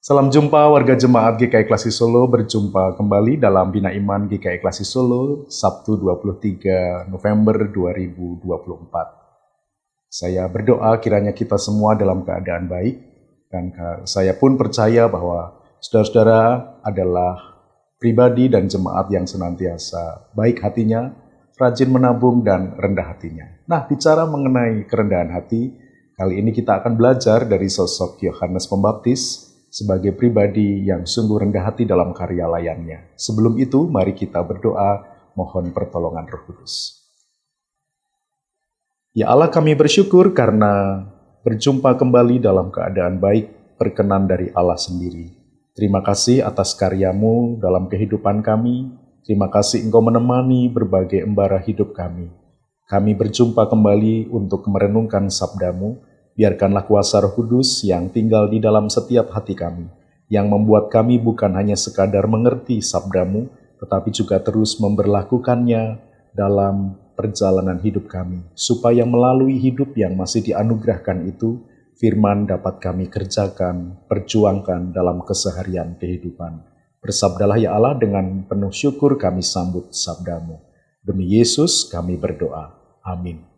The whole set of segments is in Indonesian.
Salam jumpa warga jemaat GKI Klasi Solo, berjumpa kembali dalam Bina Iman GKI Klasi Solo, Sabtu 23 November 2024. Saya berdoa kiranya kita semua dalam keadaan baik, dan saya pun percaya bahwa saudara-saudara adalah pribadi dan jemaat yang senantiasa baik hatinya, rajin menabung dan rendah hatinya. Nah, bicara mengenai kerendahan hati, kali ini kita akan belajar dari sosok Yohanes Pembaptis sebagai pribadi yang sungguh rendah hati dalam karya layannya. Sebelum itu, mari kita berdoa, mohon pertolongan Roh Kudus. Ya Allah, kami bersyukur karena berjumpa kembali dalam keadaan baik, berkenan dari Allah sendiri. Terima kasih atas karya-Mu dalam kehidupan kami. Terima kasih Engkau menemani berbagai embara hidup kami. Kami berjumpa kembali untuk merenungkan sabda-Mu. Biarkanlah kuasa Roh Kudus yang tinggal di dalam setiap hati kami, yang membuat kami bukan hanya sekadar mengerti sabda-Mu, tetapi juga terus memberlakukannya dalam perjalanan hidup kami, supaya melalui hidup yang masih dianugerahkan itu, firman dapat kami kerjakan, perjuangkan dalam keseharian kehidupan. Bersabdalah ya Allah, dengan penuh syukur kami sambut sabda-Mu. Demi Yesus kami berdoa. Amin.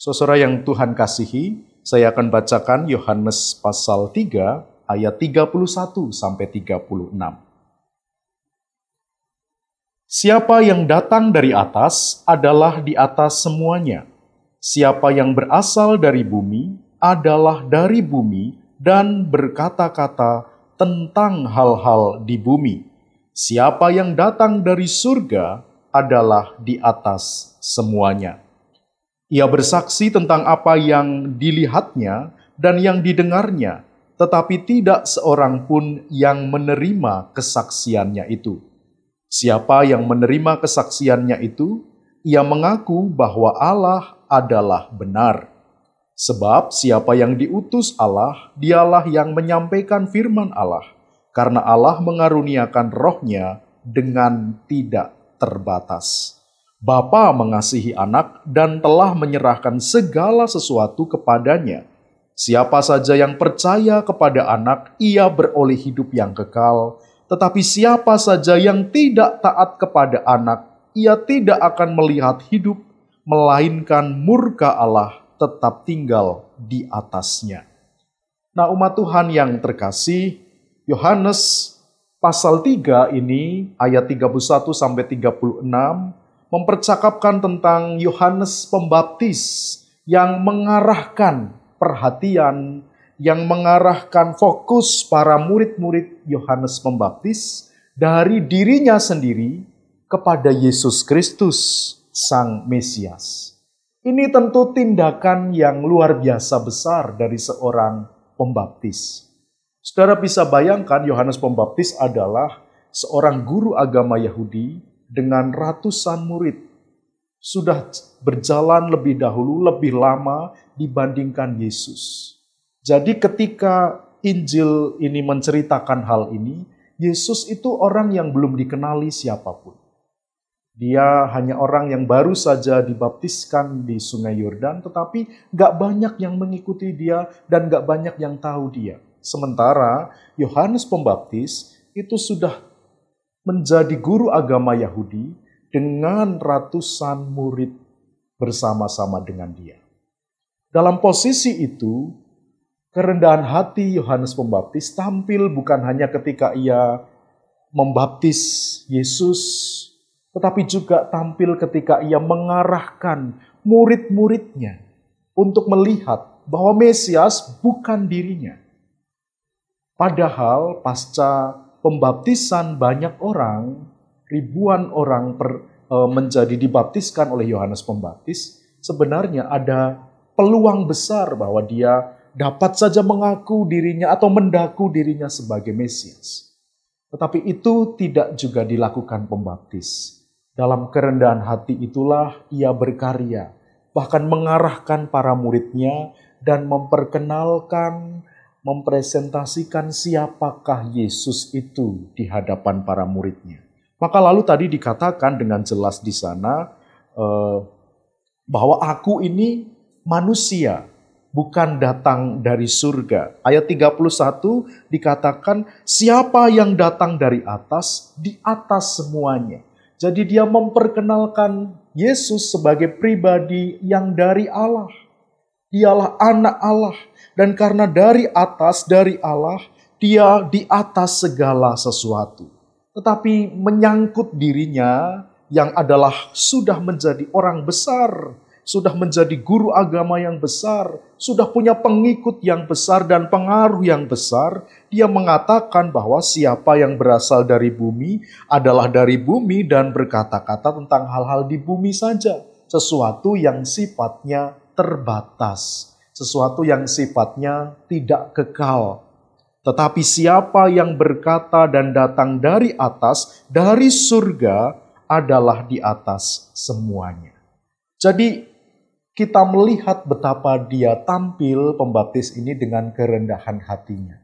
Saudara yang Tuhan kasihi, saya akan bacakan Yohanes pasal 3 ayat 31 sampai 36. Siapa yang datang dari atas adalah di atas semuanya. Siapa yang berasal dari bumi adalah dari bumi dan berkata-kata tentang hal-hal di bumi. Siapa yang datang dari surga adalah di atas semuanya. Ia bersaksi tentang apa yang dilihatnya dan yang didengarnya, tetapi tidak seorang pun yang menerima kesaksiannya itu. Siapa yang menerima kesaksiannya itu, ia mengaku bahwa Allah adalah benar. Sebab siapa yang diutus Allah, dialah yang menyampaikan firman Allah, karena Allah mengaruniakan Roh-Nya dengan tidak terbatas. Bapa mengasihi anak dan telah menyerahkan segala sesuatu kepadanya. Siapa saja yang percaya kepada anak, ia beroleh hidup yang kekal. Tetapi siapa saja yang tidak taat kepada anak, ia tidak akan melihat hidup, melainkan murka Allah tetap tinggal di atasnya. Nah, umat Tuhan yang terkasih, Yohanes pasal 3 ini ayat 31 sampai 36 mempercakapkan tentang Yohanes Pembaptis yang mengarahkan perhatian, yang mengarahkan fokus para murid-murid Yohanes Pembaptis dari dirinya sendiri kepada Yesus Kristus, Sang Mesias. Ini tentu tindakan yang luar biasa besar dari seorang pembaptis. Saudara bisa bayangkan Yohanes Pembaptis adalah seorang guru agama Yahudi dengan ratusan murid, sudah berjalan lebih dahulu, lebih lama dibandingkan Yesus. Jadi ketika Injil ini menceritakan hal ini, Yesus itu orang yang belum dikenali siapapun. Dia hanya orang yang baru saja dibaptiskan di Sungai Yordan, tetapi gak banyak yang mengikuti dia dan gak banyak yang tahu dia. Sementara Yohanes Pembaptis itu sudah menjadi guru agama Yahudi dengan ratusan murid bersama-sama dengan dia. Dalam posisi itu, kerendahan hati Yohanes Pembaptis tampil bukan hanya ketika ia membaptis Yesus, tetapi juga tampil ketika ia mengarahkan murid-muridnya untuk melihat bahwa Mesias bukan dirinya. Padahal pasca pembaptisan banyak orang, ribuan orang menjadi dibaptiskan oleh Yohanes Pembaptis, sebenarnya ada peluang besar bahwa dia dapat saja mengaku dirinya atau mendaku dirinya sebagai Mesias. Tetapi itu tidak juga dilakukan pembaptis. Dalam kerendahan hati itulah ia berkarya, bahkan mengarahkan para muridnya dan memperkenalkan, mempresentasikan siapakah Yesus itu di hadapan para muridnya. Maka lalu tadi dikatakan dengan jelas di sana bahwa aku ini manusia. bukan datang dari surga. Ayat 31 dikatakan, siapa yang datang dari atas, di atas semuanya. Jadi dia memperkenalkan Yesus sebagai pribadi yang dari Allah. Dialah anak Allah. Dan karena dari atas, dari Allah, dia di atas segala sesuatu. Tetapi menyangkut dirinya yang adalah sudah menjadi orang besar, sudah menjadi guru agama yang besar, sudah punya pengikut yang besar dan pengaruh yang besar, dia mengatakan bahwa siapa yang berasal dari bumi adalah dari bumi dan berkata-kata tentang hal-hal di bumi saja. Sesuatu yang sifatnya terbatas, sesuatu yang sifatnya tidak kekal. Tetapi siapa yang berkata dan datang dari atas, dari surga, adalah di atas semuanya. Jadi kita melihat betapa dia tampil pembaptis ini dengan kerendahan hatinya.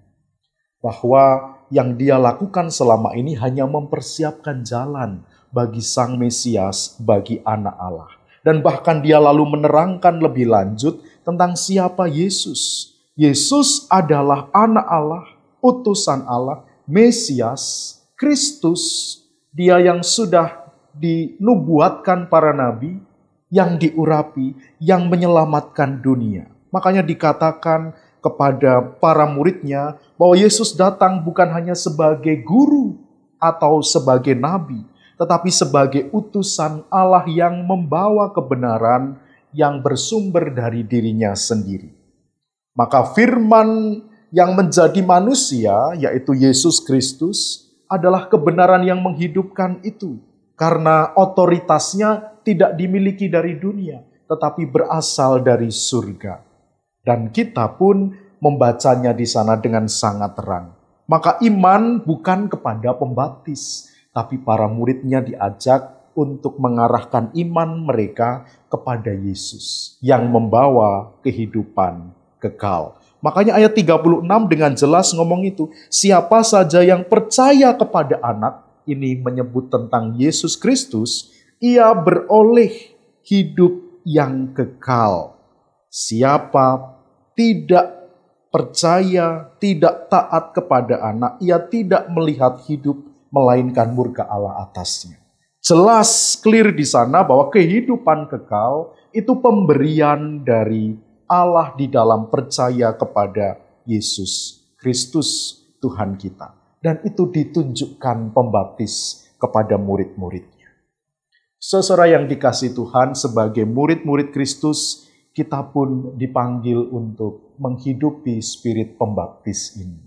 Bahwa yang dia lakukan selama ini hanya mempersiapkan jalan bagi Sang Mesias, bagi anak Allah. Dan bahkan dia lalu menerangkan lebih lanjut tentang siapa Yesus. Yesus adalah anak Allah, utusan Allah, Mesias, Kristus. Dia yang sudah dinubuatkan para nabi, yang diurapi, yang menyelamatkan dunia. Makanya dikatakan kepada para muridnya bahwa Yesus datang bukan hanya sebagai guru atau sebagai nabi, tetapi sebagai utusan Allah yang membawa kebenaran yang bersumber dari dirinya sendiri. Maka firman yang menjadi manusia, yaitu Yesus Kristus, adalah kebenaran yang menghidupkan itu. Karena otoritasnya tidak dimiliki dari dunia, tetapi berasal dari surga. Dan kita pun membacanya di sana dengan sangat terang. Maka iman bukan kepada pembaptis, tapi para muridnya diajak untuk mengarahkan iman mereka kepada Yesus yang membawa kehidupan kekal. Makanya ayat 36 dengan jelas ngomong itu. Siapa saja yang percaya kepada anak, ini menyebut tentang Yesus Kristus, ia beroleh hidup yang kekal. Siapa tidak percaya, tidak taat kepada anak, ia tidak melihat hidup, melainkan murka Allah atasnya. Jelas, clear di sana bahwa kehidupan kekal itu pemberian dari Allah di dalam percaya kepada Yesus Kristus Tuhan kita. Dan itu ditunjukkan pembaptis kepada murid-muridnya. Saudara yang dikasihi Tuhan, sebagai murid-murid Kristus, kita pun dipanggil untuk menghidupi spirit pembaptis ini.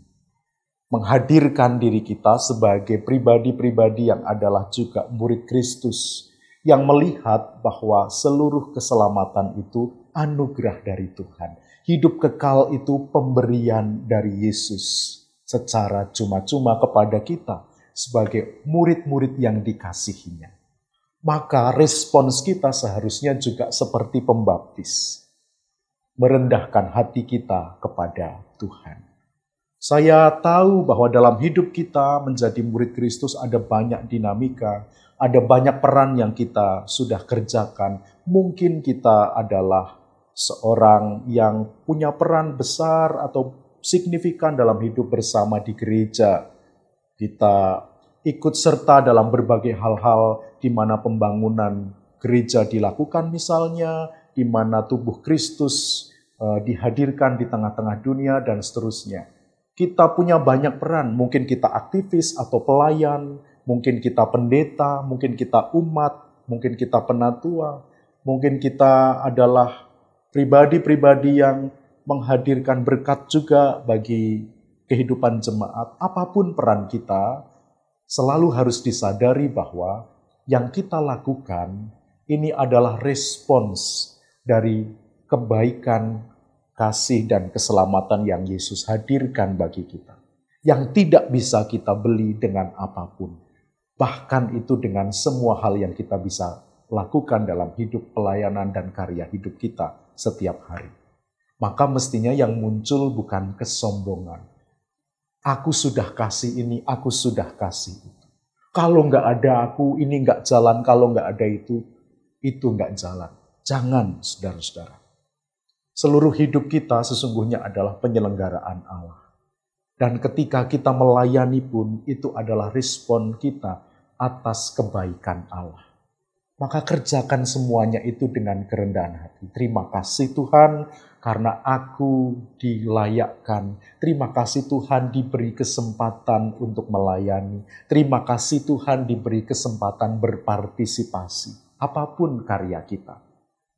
Menghadirkan diri kita sebagai pribadi-pribadi yang adalah juga murid Kristus, yang melihat bahwa seluruh keselamatan itu anugerah dari Tuhan. Hidup kekal itu pemberian dari Yesus secara cuma-cuma kepada kita sebagai murid-murid yang dikasihinya. Maka respons kita seharusnya juga seperti pembaptis. Merendahkan hati kita kepada Tuhan. Saya tahu bahwa dalam hidup kita menjadi murid Kristus ada banyak dinamika, ada banyak peran yang kita sudah kerjakan. Mungkin kita adalah seorang yang punya peran besar atau signifikan dalam hidup bersama di gereja. Kita ikut serta dalam berbagai hal-hal di mana pembangunan gereja dilakukan misalnya, di mana tubuh Kristus dihadirkan di tengah-tengah dunia dan seterusnya. Kita punya banyak peran, mungkin kita aktivis atau pelayan, mungkin kita pendeta, mungkin kita umat, mungkin kita penatua, mungkin kita adalah pribadi-pribadi yang menghadirkan berkat juga bagi kehidupan jemaat. Apapun peran kita, selalu harus disadari bahwa yang kita lakukan ini adalah respons dari kebaikan, kasih, dan keselamatan yang Yesus hadirkan bagi kita. Yang tidak bisa kita beli dengan apapun. Bahkan itu dengan semua hal yang kita bisa lakukan dalam hidup pelayanan dan karya hidup kita setiap hari. Maka mestinya yang muncul bukan kesombongan. Aku sudah kasih ini, aku sudah kasih itu. Kalau nggak ada aku, ini nggak jalan. Kalau nggak ada itu nggak jalan. Jangan, saudara-saudara. Seluruh hidup kita sesungguhnya adalah penyelenggaraan Allah. Dan ketika kita melayani pun, itu adalah respon kita atas kebaikan Allah. Maka kerjakan semuanya itu dengan kerendahan hati. Terima kasih Tuhan karena aku dilayakkan. Terima kasih Tuhan diberi kesempatan untuk melayani. Terima kasih Tuhan diberi kesempatan berpartisipasi. Apapun karya kita,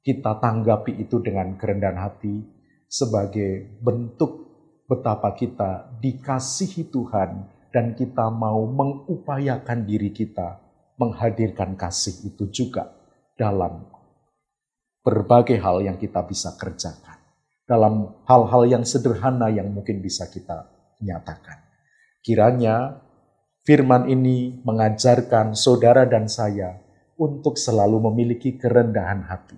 kita tanggapi itu dengan kerendahan hati sebagai bentuk betapa kita dikasihi Tuhan dan kita mau mengupayakan diri kita menghadirkan kasih itu juga dalam berbagai hal yang kita bisa kerjakan. Dalam hal-hal yang sederhana yang mungkin bisa kita nyatakan. Kiranya firman ini mengajarkan saudara dan saya untuk selalu memiliki kerendahan hati.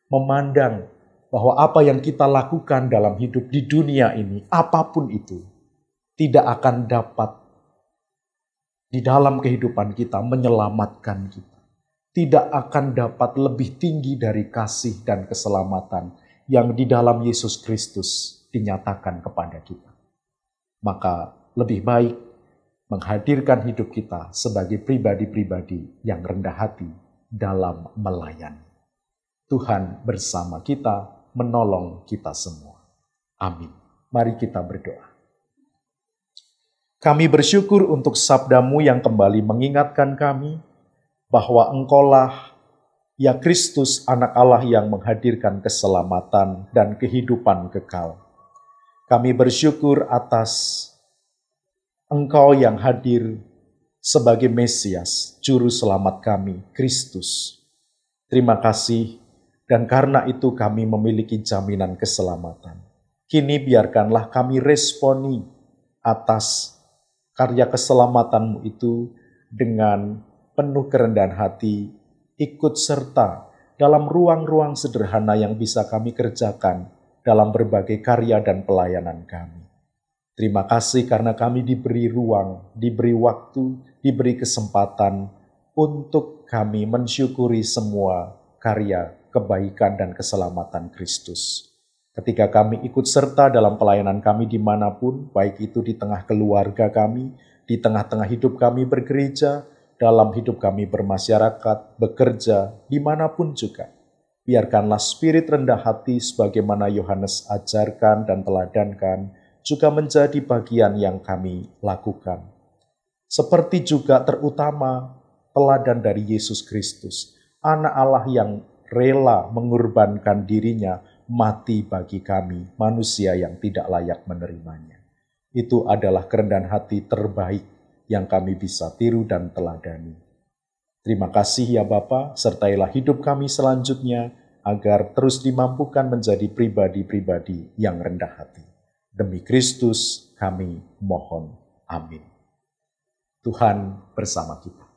Memandang bahwa apa yang kita lakukan dalam hidup di dunia ini, apapun itu, tidak akan dapat di dalam kehidupan kita menyelamatkan kita. Tidak akan dapat lebih tinggi dari kasih dan keselamatan yang di dalam Yesus Kristus dinyatakan kepada kita. Maka lebih baik menghadirkan hidup kita sebagai pribadi-pribadi yang rendah hati dalam melayani. Tuhan bersama kita, menolong kita semua. Amin. Mari kita berdoa. Kami bersyukur untuk sabda-Mu yang kembali mengingatkan kami bahwa Engkaulah, ya Kristus, anak Allah yang menghadirkan keselamatan dan kehidupan kekal. Kami bersyukur atas Engkau yang hadir sebagai Mesias, Juru Selamat kami, Kristus. Terima kasih, dan karena itu kami memiliki jaminan keselamatan. Kini biarkanlah kami responi atas karya keselamatan-Mu itu dengan penuh kerendahan hati, ikut serta dalam ruang-ruang sederhana yang bisa kami kerjakan dalam berbagai karya dan pelayanan kami. Terima kasih karena kami diberi ruang, diberi waktu, diberi kesempatan untuk kami mensyukuri semua karya kebaikan dan keselamatan Kristus. Ketika kami ikut serta dalam pelayanan kami dimanapun, baik itu di tengah keluarga kami, di tengah-tengah hidup kami bergereja, dalam hidup kami bermasyarakat, bekerja, dimanapun juga. Biarkanlah spirit rendah hati sebagaimana Yohanes ajarkan dan teladankan, juga menjadi bagian yang kami lakukan. Seperti juga terutama teladan dari Yesus Kristus, anak Allah yang rela mengorbankan dirinya mati bagi kami, manusia yang tidak layak menerimanya. Itu adalah kerendahan hati terbaik yang kami bisa tiru dan teladani. Terima kasih ya Bapa, sertailah hidup kami selanjutnya agar terus dimampukan menjadi pribadi-pribadi yang rendah hati. Demi Kristus kami mohon. Amin. Tuhan bersama kita.